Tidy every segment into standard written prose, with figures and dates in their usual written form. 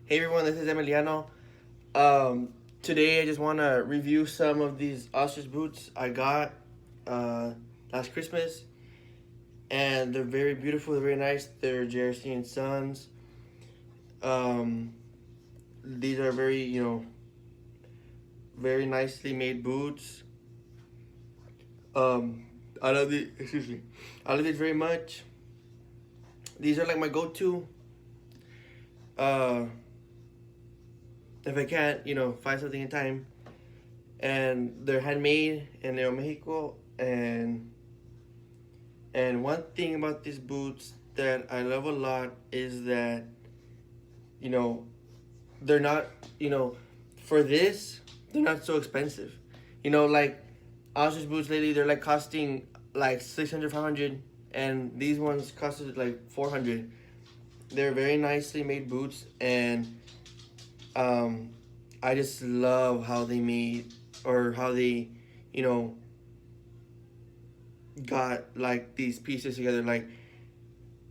Hey everyone, this is Emiliano. Today I just want to review some of these ostrich boots I got uh, last Christmas, and they're very beautiful. They're very nice. They're JRC and Sons. Um, these are very very nicely made boots. I love the excuse me. I love these very much. These are like my go-to. Uh, if I can't find something in time, and they're handmade in Mexico. And one thing about these boots that I love a lot is that you know they're not for this they're not so expensive. Like ostrich boots lately, they're like costing like 600, 500, and these ones costed like 400. They're very nicely made boots, and um, I just love how they made or how they you know got like these pieces together. Like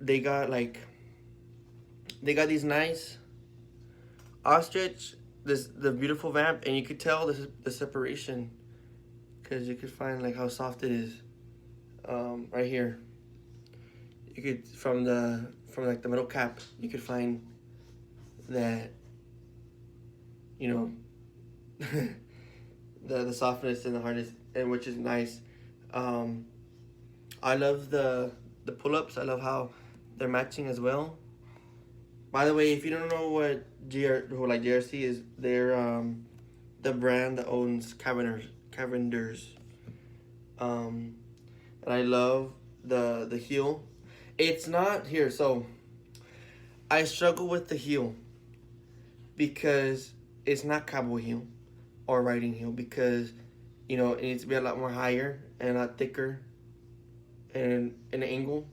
they got like they got these nice ostrich, this the beautiful vamp, and you could tell the separation because you could find like how soft it is. Right here, you could from like the middle cap, you could find that you know the softness and the hardness, and which is nice. Um, I love the pull ups. I love how they're matching as well. By the way, if you don't know what JRC is, they're the brand that owns Cavenders. Um, and I love the heel. It's not here, so I struggle with the heel because it's not cowboy heel or riding heel because it needs to be a lot more higher and a lot thicker and an angle.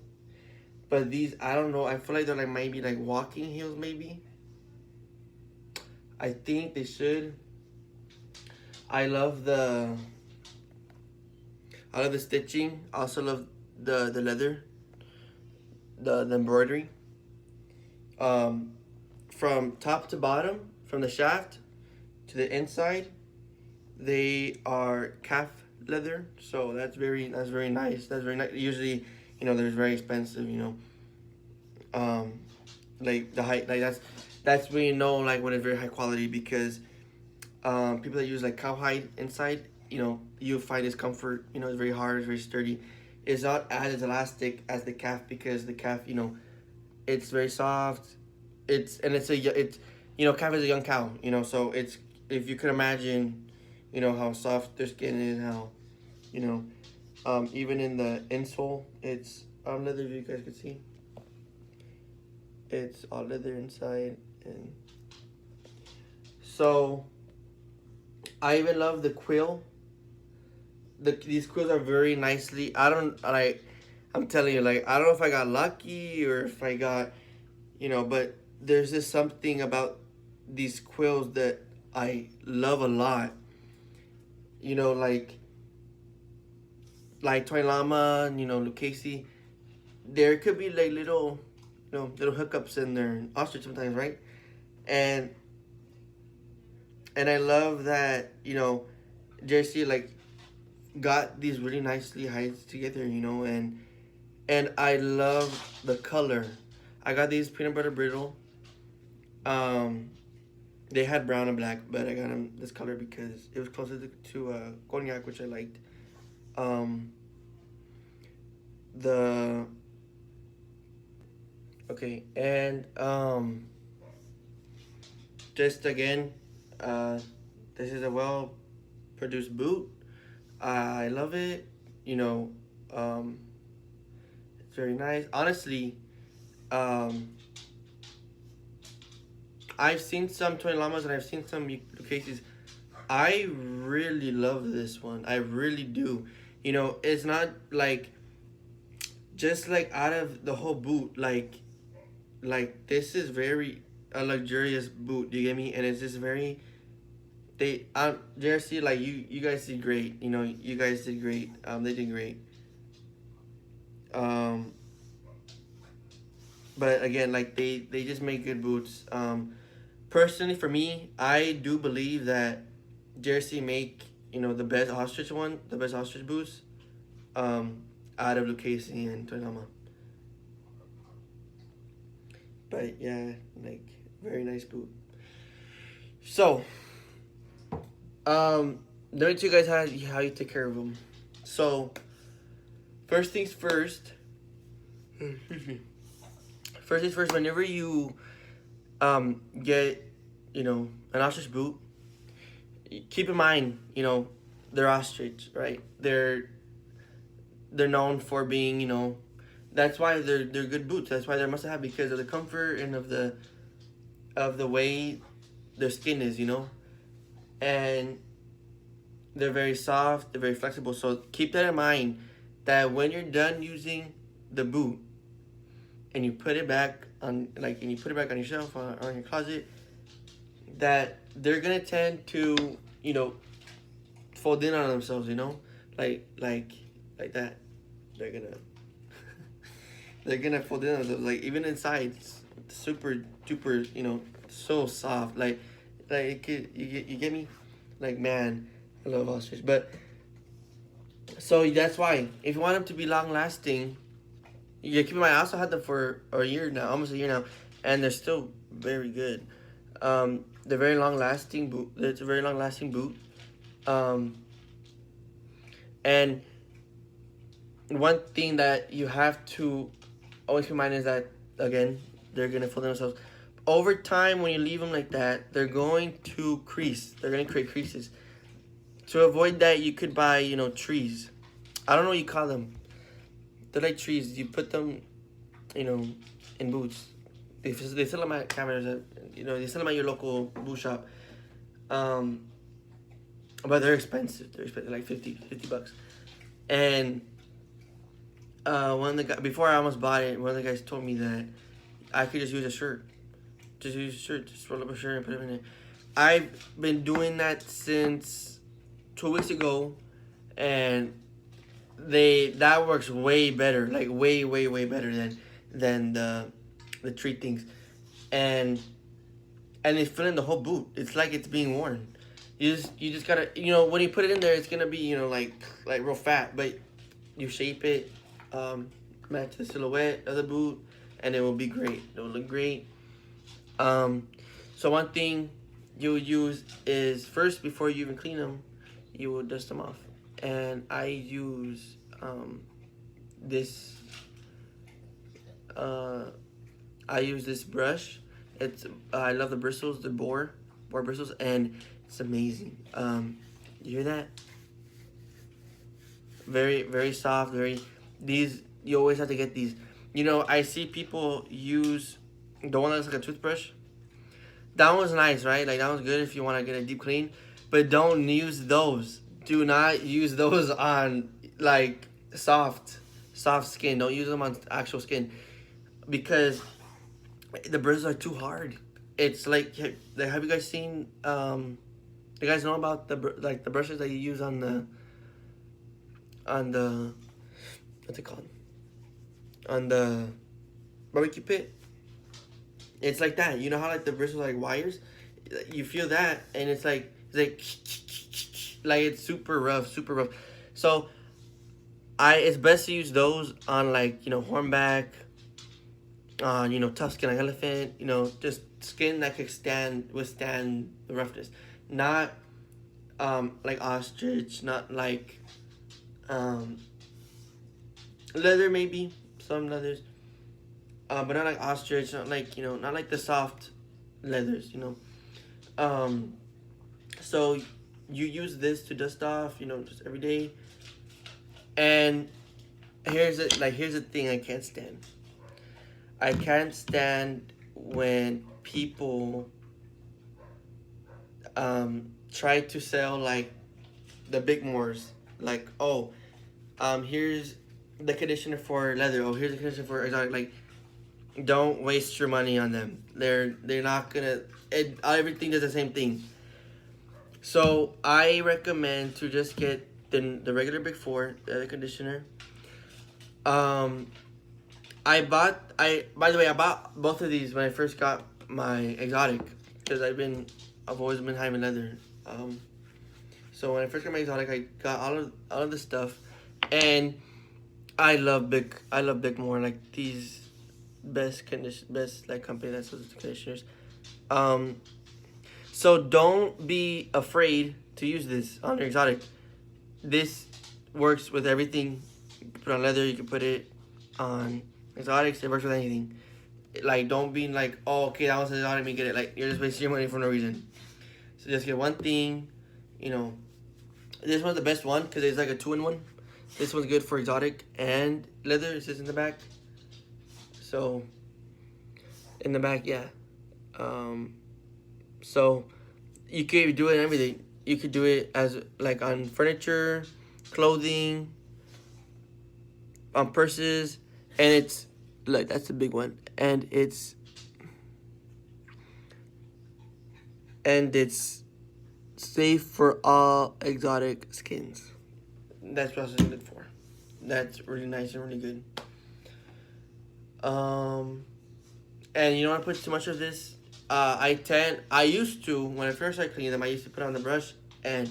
But these, I don't know. I feel like they're like maybe like walking heels, maybe. I think they should. I love the I love the stitching. I also love the leather, the embroidery. Um, from top to bottom, from the shaft to the inside, they are calf leather. So that's very nice. That's very nice. Usually, they're very expensive. Um, like the height, like that's when like when it's very high quality because people that use like cowhide inside, you find discomfort. It's very hard, it's very sturdy. It's not as elastic as the calf because the calf, it's very soft. Calf is a young cow. So it's if you could imagine, how soft their skin is, how you know, even in the insole, it's leather. If you guys could see, it's all leather inside, and so I even love the quill. These quills are very nicely. I don't like. I'm telling you, like I don't know if I got lucky or if I got, but there's just something about these quills that I love a lot. Like Toy Llama, Lucchese. There could be like little hookups in their ostrich sometimes, right? And and I love that JC like got these really nicely hides together, and I love the color. I got these peanut butter brittle. Um, they had brown and black, but I got them this color because it was closer to cognac, which I liked. Um, the okay, and just again, uh, this is a well produced boot. I love it. You know, um, it's very nice. Honestly, um, I've seen some toy llamas and I've seen some cases. I really love this one. I really do. It's not like just like out of the whole boot. Like this is very a luxurious boot. Do you get me? And it's just very JRC, like you guys did great. You guys did great. They did great. Um, but again, like they just make good boots. personally for me, I do believe that JRC make the best ostrich boots, out of Lucchese and Toyama. But yeah, like very nice boot. So, let me tell you guys how you take care of them. So, first things first. First things first. Whenever you get an ostrich boot, keep in mind they're ostrich, right? They're known for being that's why they're good boots. That's why they're must have, because of the comfort and of the way their skin is, and they're very soft, they're very flexible. So keep that in mind, that when you're done using the boot and you put it back on your shelf or on your closet, that they're gonna tend to fold in on themselves, like that. They're gonna they're gonna fold in on themselves, like even inside, it's super duper, so soft, like you get me, like, man, I love ostrich. But so that's why, if you want them to be long lasting, keep in mind, I also had them for a year now, almost a year now, and they're still very good. They're very long lasting boot. It's a very long lasting boot. And one thing that you have to always keep in mind is that, again, they're gonna fold themselves. Over time, when you leave them like that, they're going to crease. They're gonna create creases. To avoid that, you could buy, trees. I don't know what you call them. They're like trees. You put them, in boots. They sell them at cameras. They sell them at your local boot shop. But they're expensive. They're expensive, like $50. And one of the guys, before I almost bought it, one of the guys told me that I could just use a shirt. Just use a shirt. Just roll up a shirt and put it in there. I've been doing that since 2 weeks ago, and that works way better, like way better than the tree things, and it's filling the whole boot. It's like it's being worn. You just gotta, when you put it in there, it's gonna be like real fat, but you shape it, match the silhouette of the boot, and it will be great. It will look great. So one thing you would use is, first, before you even clean them, you will dust them off. And I use this brush. I love the bristles, the boar bristles, and it's amazing. You hear that? Very, very soft. You always have to get these. I see people use the one that looks like a toothbrush. That one's nice, right? Like, that one's good if you want to get a deep clean. But don't use those. Do not use those on, like, soft skin. Don't use them on actual skin, because the bristles are too hard. It's like, have you guys seen, you guys know about the brushes that you use on the what's it called? On the barbecue pit? It's like that. You know how, like, the bristles are like wires? You feel that, and it's like it's super rough. So it's best to use those on, like, hornback, tough skin like elephant, just skin that could withstand the roughness. Not like ostrich, not like leather, maybe some leathers, but not like ostrich, not like not like the soft leathers, So you use this to dust off, just every day. And here's the thing I can't stand. I can't stand when people try to sell, like, the big mores, like, here's the conditioner for leather, here's the conditioner for exotic. Like, don't waste your money on them. They're not gonna, everything does the same thing. So I recommend to just get the regular Big Four, the conditioner. I bought both of these when I first got my exotic. because I've always been high in leather. So when I first got my exotic, I got all of this stuff, and I love Bic more, like these best like company that sells the conditioners. Um, so don't be afraid to use this on your exotic. This works with everything. You can put it on leather. You can put it on exotics. It works with anything. Like, don't be like, oh, okay, that one's exotic. Let me get it. Like, you're just wasting your money for no reason. So just get one thing. You know, this one's the best one because it's like a 2-in-1. This one's good for exotic and leather. It says in the back. So in the back, yeah. So you could do it in everything. You could do it as like on furniture, clothing, on purses, and it's like that's a big one, and it's safe for all exotic skins. That's what I was good for. That's really nice and really good. And you don't want to put too much of this. I used to, when I first started cleaning them, I used to put it on the brush and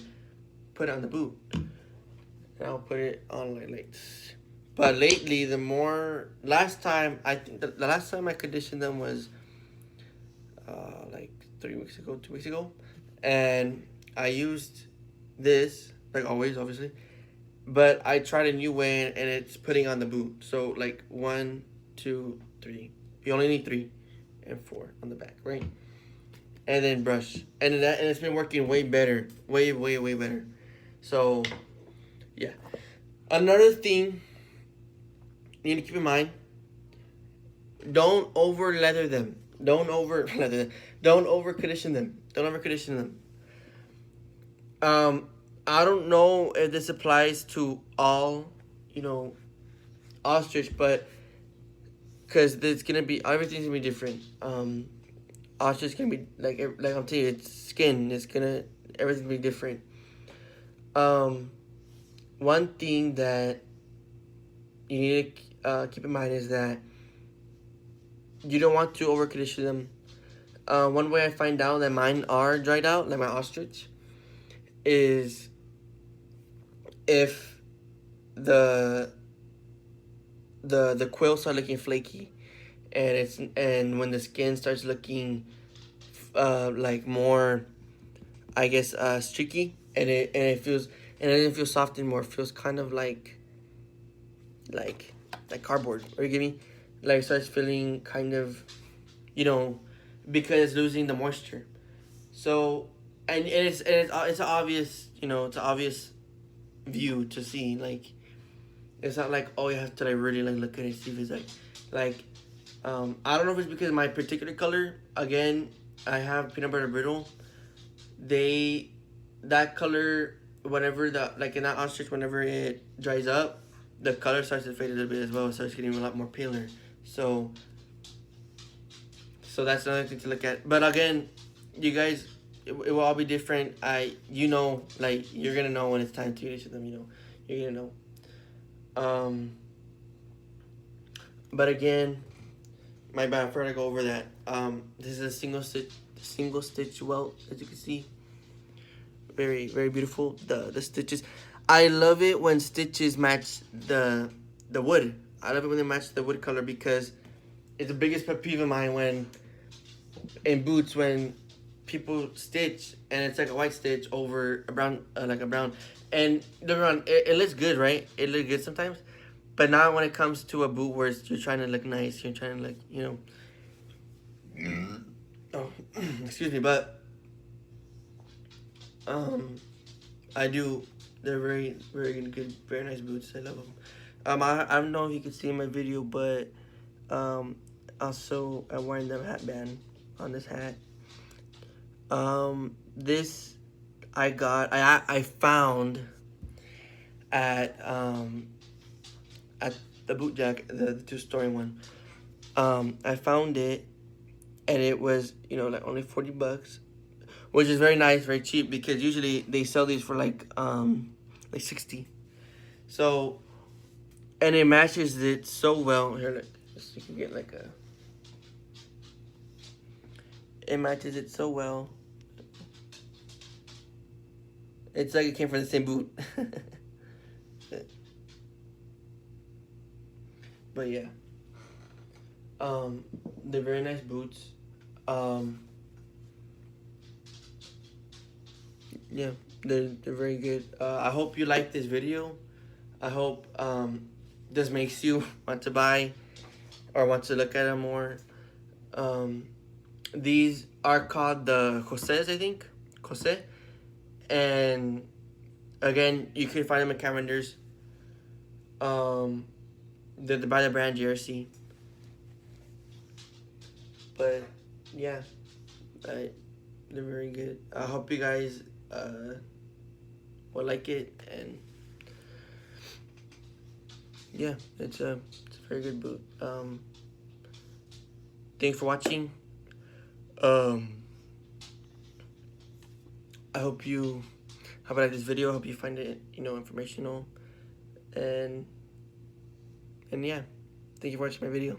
put it on the boot. And I'll put it on like this. But lately, I think the last time I conditioned them was like 3 weeks ago, 2 weeks ago. And I used this, like always, obviously. But I tried a new way, and it's putting on the boot. So like 1, 2, 3. You only need 3 and 4 on the back, right? And then brush, and it's been working way better, way better. So yeah, another thing you need to keep in mind: don't over leather them. Don't over leather them. Don't over condition them. Don't over condition them. I don't know if this applies to all, ostrich, but because everything's gonna be different. Ostrich gonna be like I'm telling you, it's skin. Everything's gonna be different. One thing that you need to keep in mind is that you don't want to over condition them. One way I find out that mine are dried out, like my ostrich, is if the quills start looking flaky, and when the skin starts looking like more, I guess, streaky, and it doesn't feel soft anymore. It feels kind of like cardboard. Or you get me? Like it starts feeling kind of, because it's losing the moisture. So and it's obvious, it's an obvious view to see. Like it's not like, oh, you have to like really like look at it and see if it's like I don't know if it's because of my particular color. Again, I have peanut butter brittle. That color, whenever in that ostrich, whenever it dries up, the color starts to fade a little bit as well. It starts getting a lot more paler. So that's another thing to look at. But again, you guys, it will all be different. You're gonna know when it's time to use them. You're gonna know. But again, my bad. I forgot to go over that. This is a single stitch welt, as you can see. Very, very beautiful. The stitches. I love it when stitches match the wood. I love it when they match the wood color, because it's the biggest pet peeve of mine when in boots, when people stitch and it's like a white stitch over a brown, and it looks good, right? It looks good sometimes, but not when it comes to a boot where you're trying to look nice, you're trying to look, oh, excuse me, but I do. They're very, very good, very nice boots. I love them. I don't know if you can see in my video, but also I'm wearing the hat band on this hat. This I found at the boot jack, the 2-story one. I found it, and it was like only $40, which is very nice, very cheap, because usually they sell these for like 60. So, and it matches it so well. Here, look, you can get It matches it so well. It's like it came from the same boot. But yeah. They're very nice boots. Yeah, they're very good. I hope you like this video. I hope this makes you want to buy or want to look at them more. These are called the Jose's, I think. Jose. And again, you can find them in Cavender's. They're by the brand JRC. But yeah, they're very good. I hope you guys will like it, and yeah, it's a very good boot. Thanks for watching. I hope you like this video. I hope you find it, informational, and yeah, thank you for watching my video.